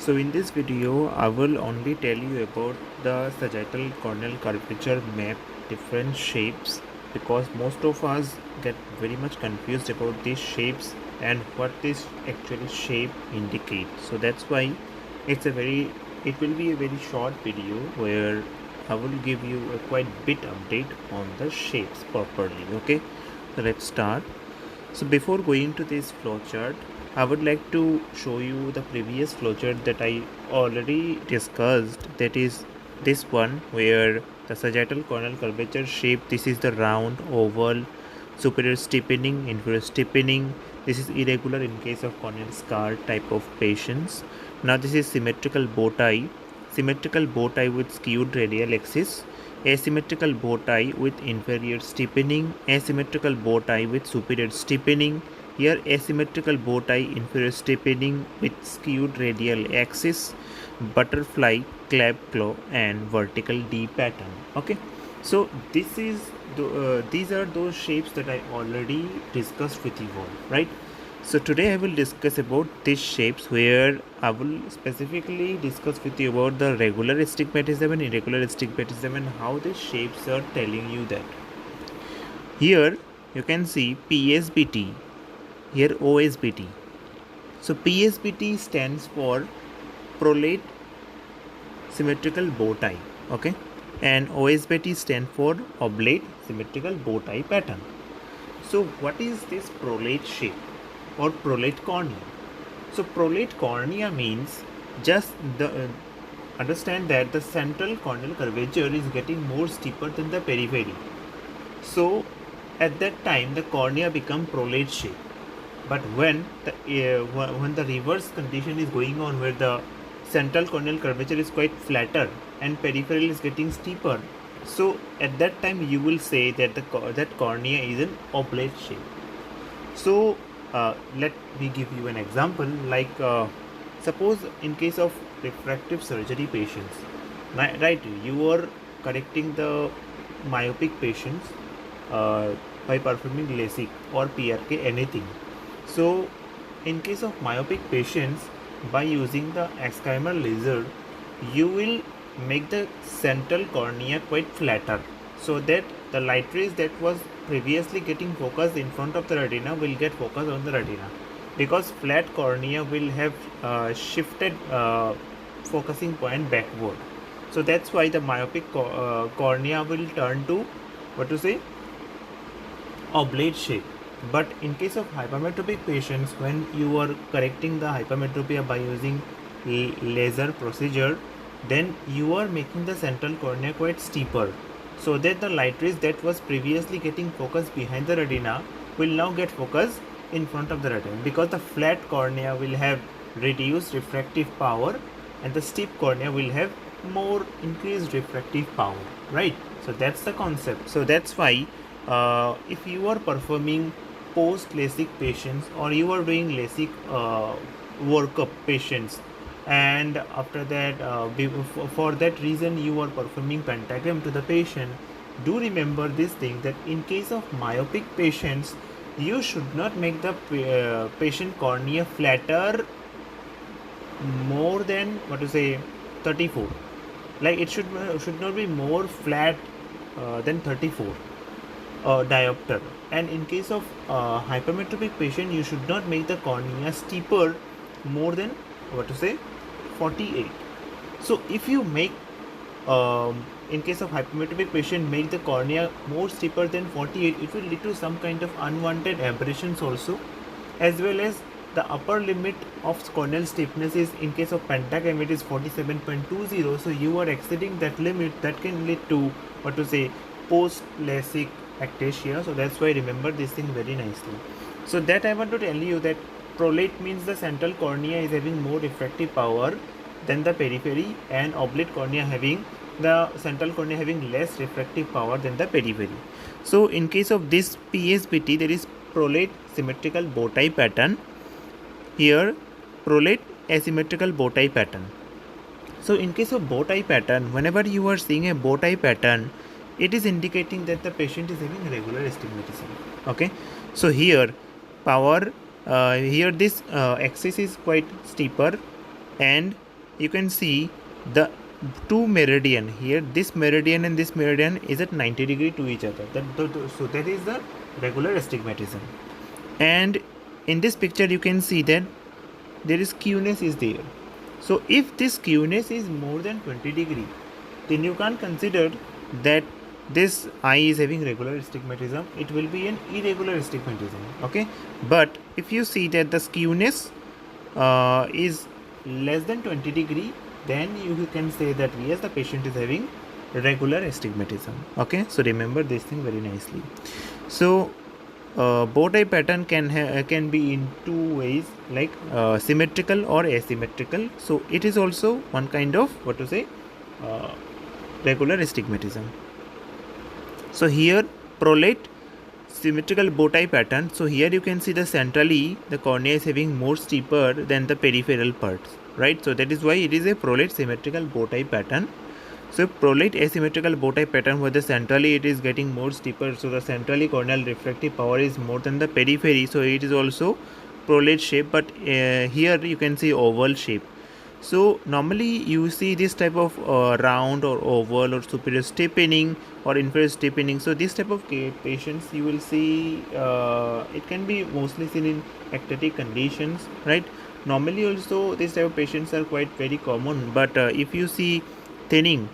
So in this video, I will only tell you about the sagittal corneal curvature map, different shapes, because most of us get very much confused about these shapes and what this actually shape indicates. So that's why it will be a very short video where I will give you a quite bit update on the shapes properly. Okay, so let's start. So before going to this flowchart, I would like to show you the previous flowchart that I already discussed. That is this one where the sagittal corneal curvature shape. This is the round oval, superior steepening, inferior steepening. This is irregular in case of corneal scar type of patients. Now this is symmetrical bow tie. Symmetrical bow tie with skewed radial axis, asymmetrical bow tie with inferior steepening, asymmetrical bow tie with superior steepening. Here asymmetrical bow tie, inferior steepening with skewed radial axis, butterfly, clap claw and vertical D pattern. Okay, so these are those shapes that I already discussed with you all, right? So today I will discuss about these shapes where I will specifically discuss with you about the regular astigmatism and irregular astigmatism and how these shapes are telling you that. Here you can see PSBT, here OSBT. So PSBT stands for prolate symmetrical bow tie, okay, and OSBT stands for oblate symmetrical bow tie pattern. So what is this prolate shape or prolate cornea? So prolate cornea means just understand that the central corneal curvature is getting more steeper than the periphery. So at that time the cornea become prolate shape. But when the reverse condition is going on, where the central corneal curvature is quite flatter and peripheral is getting steeper, so at that time you will say that that cornea is an oblate shape. So let me give you an example. Like suppose in case of refractive surgery patients, right, you are correcting the myopic patients by performing LASIK or PRK, anything. So in case of myopic patients, by using the excimer laser, you will make the central cornea quite flatter, so that the light rays that was previously getting focused in front of the retina will get focused on the retina, because flat cornea will have shifted focusing point backward. So that's why the myopic cornea will turn to what to say oblate shape. But in case of hypermetropic patients, when you are correcting the hypermetropia by using laser procedure, then you are making the central cornea quite steeper, so that the light rays that was previously getting focused behind the retina will now get focused in front of the retina, because the flat cornea will have reduced refractive power and the steep cornea will have more increased refractive power, right? So that's the concept. So that's why if you are performing post LASIK patients, or you are doing LASIK workup patients, and after that for that reason you are performing Pentacam to the patient, do remember this thing, that in case of myopic patients you should not make the patient cornea flatter more than what to say 34. Like it should not be more flat than 34 diopter. And in case of hypermetropic patient, you should not make the cornea steeper more than what to say 48. So if you make in case of hypermetropic patient make the cornea more steeper than 48, it will lead to some kind of unwanted aberrations also, as well as the upper limit of corneal stiffness is, in case of Pentacam, it is 47.20. So you are exceeding that limit, that can lead to what to say post LASIK ectasia. So that's why remember this thing very nicely. So that I want to tell you that prolate means the central cornea is having more refractive power than the periphery, and oblate cornea having the central cornea having less refractive power than the periphery. So in case of this PSBT, there is prolate symmetrical bow tie pattern, here prolate asymmetrical bow tie pattern. So in case of bow tie pattern, whenever you are seeing a bow tie pattern, it is indicating that the patient is having regular astigmatism. Okay, so here power here this axis is quite steeper, and you can see the two meridian here. This meridian and this meridian is at 90 degree to each other. So that is the regular astigmatism. And in this picture you can see that there is skewness is there. So if this skewness is more than 20 degree, then you can't consider that this eye is having regular astigmatism. It will be an irregular astigmatism. Okay, but if you see that the skewness is less than 20 degree, then you can say that yes, the patient is having regular astigmatism. Okay, so remember this thing very nicely. So bow tie pattern can be in two ways, like symmetrical or asymmetrical. So it is also one kind of regular astigmatism. So here prolate symmetrical bow tie pattern. So here you can see the centrally the cornea is having more steeper than the peripheral parts, right? So that is why it is a prolate symmetrical bow tie pattern. So prolate asymmetrical bow tie pattern where the centrally it is getting more steeper, so the centrally corneal refractive power is more than the periphery, so it is also prolate shape. But here you can see oval shape. So normally you see this type of round or oval or superior steepening or inferior steepening. So this type of patients you will see it can be mostly seen in ectatic conditions, right? Normally also this type of patients are quite very common, but if you see thinning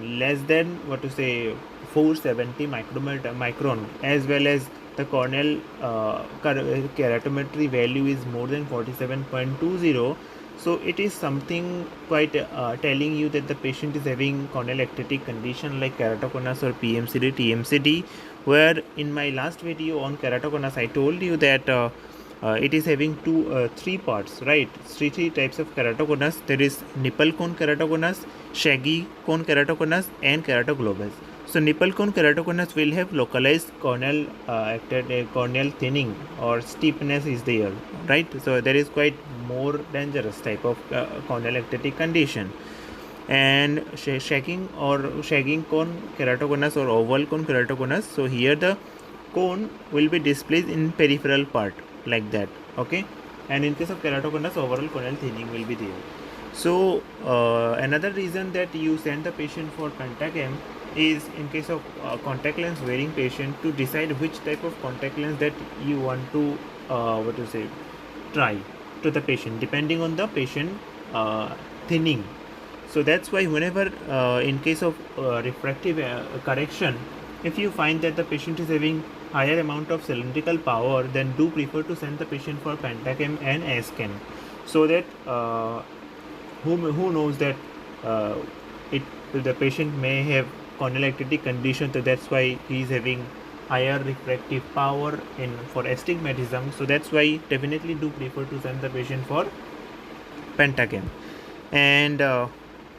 less than 470 micron, as well as the corneal keratometry value is more than 47.20, so it is something quite telling you that the patient is having corneal ectatic condition like keratoconus or PMCD, TMCD, where in my last video on keratoconus I told you that it is having three parts, right? Three types of keratoconus. There is nipple cone keratoconus, shaggy cone keratoconus, and keratoglobus. So nipple cone keratoconus will have localized corneal corneal thinning or steepness is there, right? So there is quite more dangerous type of corneal ectatic condition. And shagging cone keratoconus or oval cone keratoconus. So here the cone will be displayed in peripheral part like that. Okay, and in case of keratoconus, overall corneal thinning will be there. So another reason that you send the patient for Pentacam is in case of contact lens wearing patient, to decide which type of contact lens that you want to try to the patient depending on the patient thinning. So that's why whenever in case of refractive correction, if you find that the patient is having higher amount of cylindrical power, then do prefer to send the patient for Pentacam and A-scan, so that who knows that the patient may have corneal ectatic condition, so that's why he is having higher refractive power for astigmatism. So that's why definitely do prefer to send the patient for Pentacam. And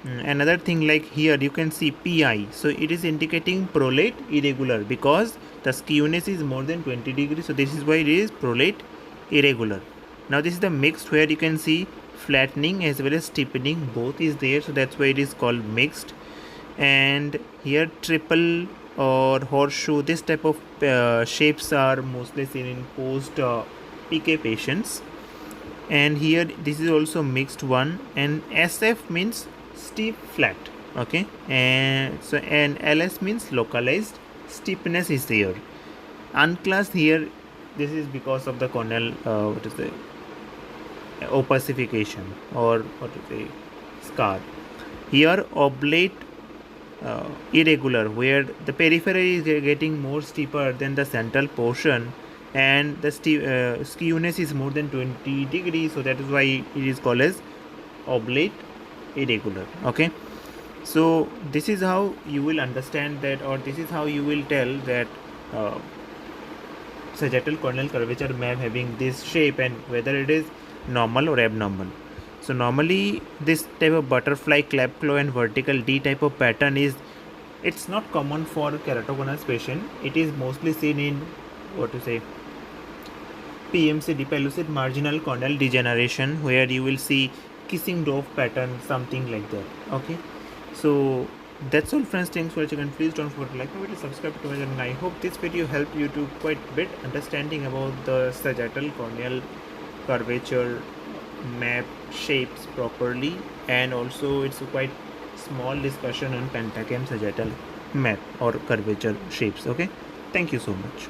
another thing, like here you can see PI, so it is indicating prolate irregular because the skewness is more than 20 degrees, so this is why it is prolate irregular. Now this is the mixed, where you can see flattening as well as steepening, both is there, so that's why it is called mixed. And here triple or horseshoe, this type of shapes are mostly seen in post PK patients. And here this is also mixed one, and SF means steep flat. Okay, and so and LS means localized steepness is there. Unclassed here, this is because of the corneal opacification or scar. Here oblate irregular, where the periphery is getting more steeper than the central portion, and the skewness is more than 20 degrees, so that is why it is called as oblate irregular. Okay, so this is how you will understand that, or this is how you will tell that sagittal corneal curvature may having this shape and whether it is normal or abnormal. So normally this type of butterfly, clap claw and vertical D type of pattern it's not common for keratoconus patient. It is mostly seen in PMCD, pellucid marginal corneal degeneration, where you will see kissing dove pattern, something like that. Okay, so that's all friends. Thanks for watching, and please don't forget to like my video, subscribe to my channel. I hope this video helped you to quite bit understanding about the sagittal corneal curvature map shapes properly, and also it's a quite small discussion on Pentacam sagittal map or curvature shapes. Okay, thank you so much.